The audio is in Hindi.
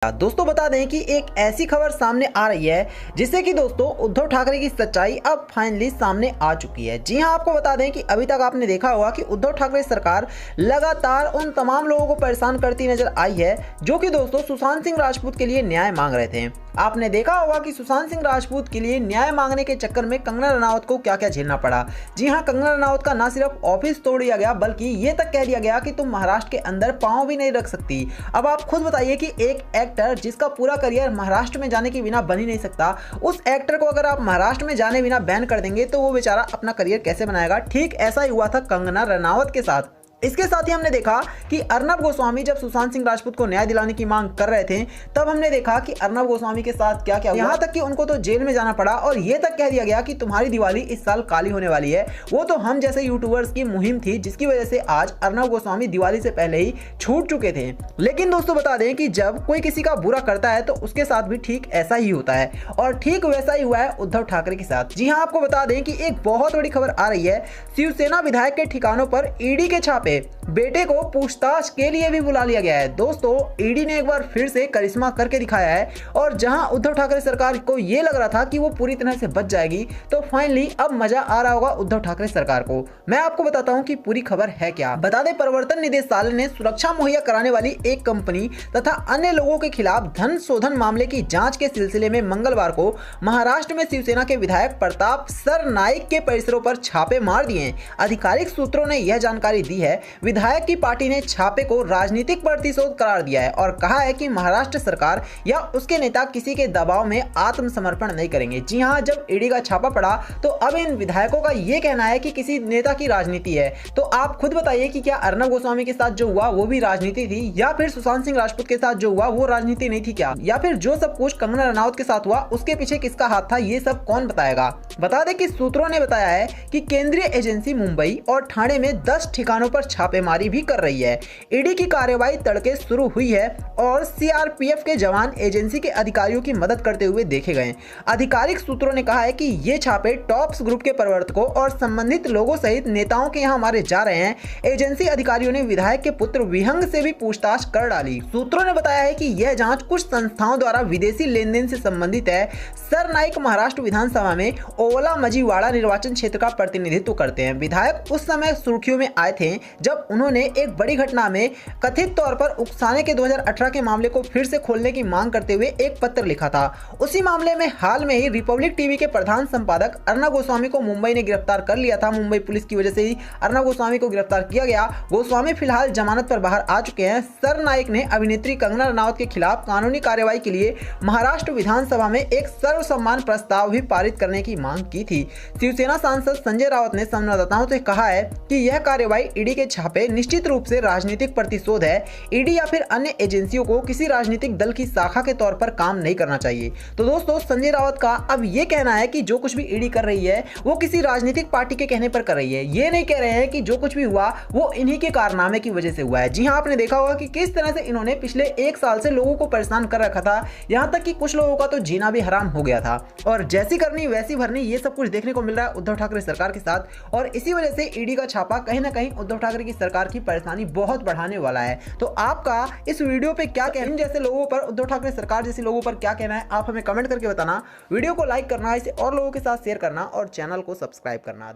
दोस्तों बता दें कि एक ऐसी खबर सामने आ रही है जिससे कि दोस्तों उद्धव ठाकरे की सच्चाई अब फाइनली सामने आ चुकी है। जी हां, आपको बता दें कि अभी तक आपने देखा होगा कि उद्धव ठाकरे सरकार लगातार उन तमाम लोगों को परेशान करती नजर आई है जो कि दोस्तों सुशांत सिंह राजपूत के लिए न्याय मांग रहे थे। आपने देखा होगा कि सुशांत सिंह राजपूत के लिए न्याय मांगने के चक्कर में कंगना रनावत को क्या क्या झेलना पड़ा। जी हां, कंगना रनावत का ना सिर्फ ऑफिस तोड़ दिया गया बल्कि ये तक कह दिया गया कि तुम महाराष्ट्र के अंदर पांव भी नहीं रख सकती। अब आप खुद बताइए कि एक एक्टर जिसका पूरा करियर महाराष्ट्र में जाने के बिना बन ही नहीं सकता, उस एक्टर को अगर आप महाराष्ट्र में जाने बिना बैन कर देंगे तो वो बेचारा अपना करियर कैसे बनाएगा। ठीक ऐसा ही हुआ था कंगना रनावत के साथ। इसके साथ ही हमने देखा कि अर्नब गोस्वामी जब सुशांत सिंह राजपूत को न्याय दिलाने की मांग कर रहे थे तब हमने देखा कि अर्नब गोस्वामी के साथ क्या क्या हुआ, यहाँ तक कि उनको तो जेल में जाना पड़ा और ये तक कह दिया गया कि तुम्हारी दिवाली इस साल काली होने वाली है। वो तो हम जैसे यूट्यूबर्स की मुहिम थी जिसकी वजह से आज अर्नब गोस्वामी दिवाली से पहले ही छूट चुके थे। लेकिन दोस्तों बता दें कि जब कोई किसी का बुरा करता है तो उसके साथ भी ठीक ऐसा ही होता है और ठीक वैसा ही हुआ है उद्धव ठाकरे के साथ। जी हाँ, आपको बता दें कि एक बहुत बड़ी खबर आ रही है। शिवसेना विधायक के ठिकानों पर ईडी के छापे, बेटे को पूछताछ के लिए भी बुला लिया गया है। दोस्तों ईडी ने एक बार फिर से करिश्मा करके दिखाया है और जहां उद्धव ठाकरे सरकार को यह लग रहा था कि वो पूरी तरह से बच जाएगी तो फाइनली अब मजा आ रहा होगा उद्धव ठाकरे सरकार को। मैं आपको बताता हूं कि पूरी खबर है क्या। बता दें, प्रवर्तन निदेशालय ने सुरक्षा मुहैया कराने वाली एक कंपनी तथा अन्य लोगों के खिलाफ धन शोधन मामले की जांच के सिलसिले में मंगलवार को महाराष्ट्र में शिवसेना के विधायक प्रताप सरनाइक के परिसरों पर छापे मार दिए। आधिकारिक सूत्रों ने यह जानकारी दी है। विधायक की पार्टी ने छापे को राजनीतिक प्रतिशोध करार दिया है और कहा है कि महाराष्ट्र सरकार या उसके नेता किसी के दबाव में आत्मसमर्पण नहीं करेंगे। जी हां, जब ईडी का छापा पड़ा तो अब इन विधायकों का यह कहना है कि किसी नेता की राजनीति है। तो आप खुद बताइए कि क्या अर्नब गोस्वामी के साथ जो हुआ वो भी राजनीति थी या फिर सुशांत सिंह राजपूत के साथ जो हुआ वो राजनीति नहीं थी क्या, या फिर जो सब कुछ कंगना रनावत के साथ हुआ उसके पीछे किसका हाथ था, ये सब कौन बताएगा। बता दें कि सूत्रों ने बताया है कि केंद्रीय एजेंसी मुंबई और ठाणे में 10 ठिकानों पर छापेमारी भी कर रही है। ईडी की कार्यवाही तड़के शुरू हुई है और सीआरपीएफ के जवान एजेंसी के अधिकारियों की मदद करते हुए देखे गए। आधिकारिक सूत्रों ने कहा है कि ये छापे टॉप्स ग्रुप के प्रवर्तकों और संबंधित लोगों सहित नेताओं के यहां मारे जा रहे हैं। एजेंसी अधिकारियों ने विधायक के पुत्र विहंग से भी पूछताछ कर डाली। सूत्रों ने बताया है कि यह जांच कुछ संस्थाओं द्वारा विदेशी लेन देन से संबंधित है। सरनाइक महाराष्ट्र विधानसभा में ओवला मजीवाड़ा निर्वाचन क्षेत्र का प्रतिनिधित्व करते हैं। विधायक उस समय सुर्खियों में आए थे जब उन्होंने एक बड़ी घटना में कथित तौर पर उकसाने के 2018 के मामले को फिर से खोलने की मांग करते हुए एक पत्र लिखा था। उसी मामले में हाल में ही रिपब्लिक टीवी के प्रधान संपादक अर्नब गोस्वामी को मुंबई ने गिरफ्तार कर लिया था। मुंबई पुलिस की वजह से ही अर्नब गोस्वामी को गिरफ्तार किया गया। गोस्वामी फिलहाल जमानत पर बाहर आ चुके हैं। सरनाइक ने अभिनेत्री कंगना रनावत के खिलाफ कानूनी कार्रवाई के लिए महाराष्ट्र विधानसभा में एक सर्वसम्मान प्रस्ताव भी पारित करने की मांग की थी। शिवसेना सांसद संजय राउत ने संवाददाताओं से कहा है कि यह कार्रवाई ईडी के छापे निश्चित रूप से राजनीतिक प्रतिशोध है। ईडी या फिर अन्य एजेंसियों को किसी राजनीतिक दल की शाखा के तौर पर काम नहीं करना चाहिए। तो दोस्तों संजय राउत का अब ये कहना है कि जो कुछ भी ईडी कर रही है वो किसी राजनीतिक पार्टी के कहने पर कर रही है। ये नहीं कह रहे हैं कि जो कुछ भी हुआ वो इन्हीं के कारनामे की वजह से हुआ है। जी हाँ, आपने देखा होगा कि किस तरह से इन्होंने पिछले 1 साल से लोगों को परेशान कर रखा था, यहाँ तक कि कुछ लोगों का तो जीना भी हराम हो गया था। और जैसी करनी वैसी भरनी, ये सब कुछ देखने को मिल रहा है उद्धव ठाकरे सरकार के साथ। और इसी वजह से ईडी का छापा कहीं ना कहीं उद्धव ठाकरे की सरकार की परेशानी बहुत बढ़ाने वाला है। तो आपका इस वीडियो पे क्या कहना है, इन जैसे लोगों पर, उद्धव ठाकरे सरकार जैसे लोगों पर क्या कहना है, आप हमें कमेंट करके बताना। वीडियो को लाइक करना, इसे और लोगों के साथ शेयर करना और चैनल को सब्सक्राइब करना।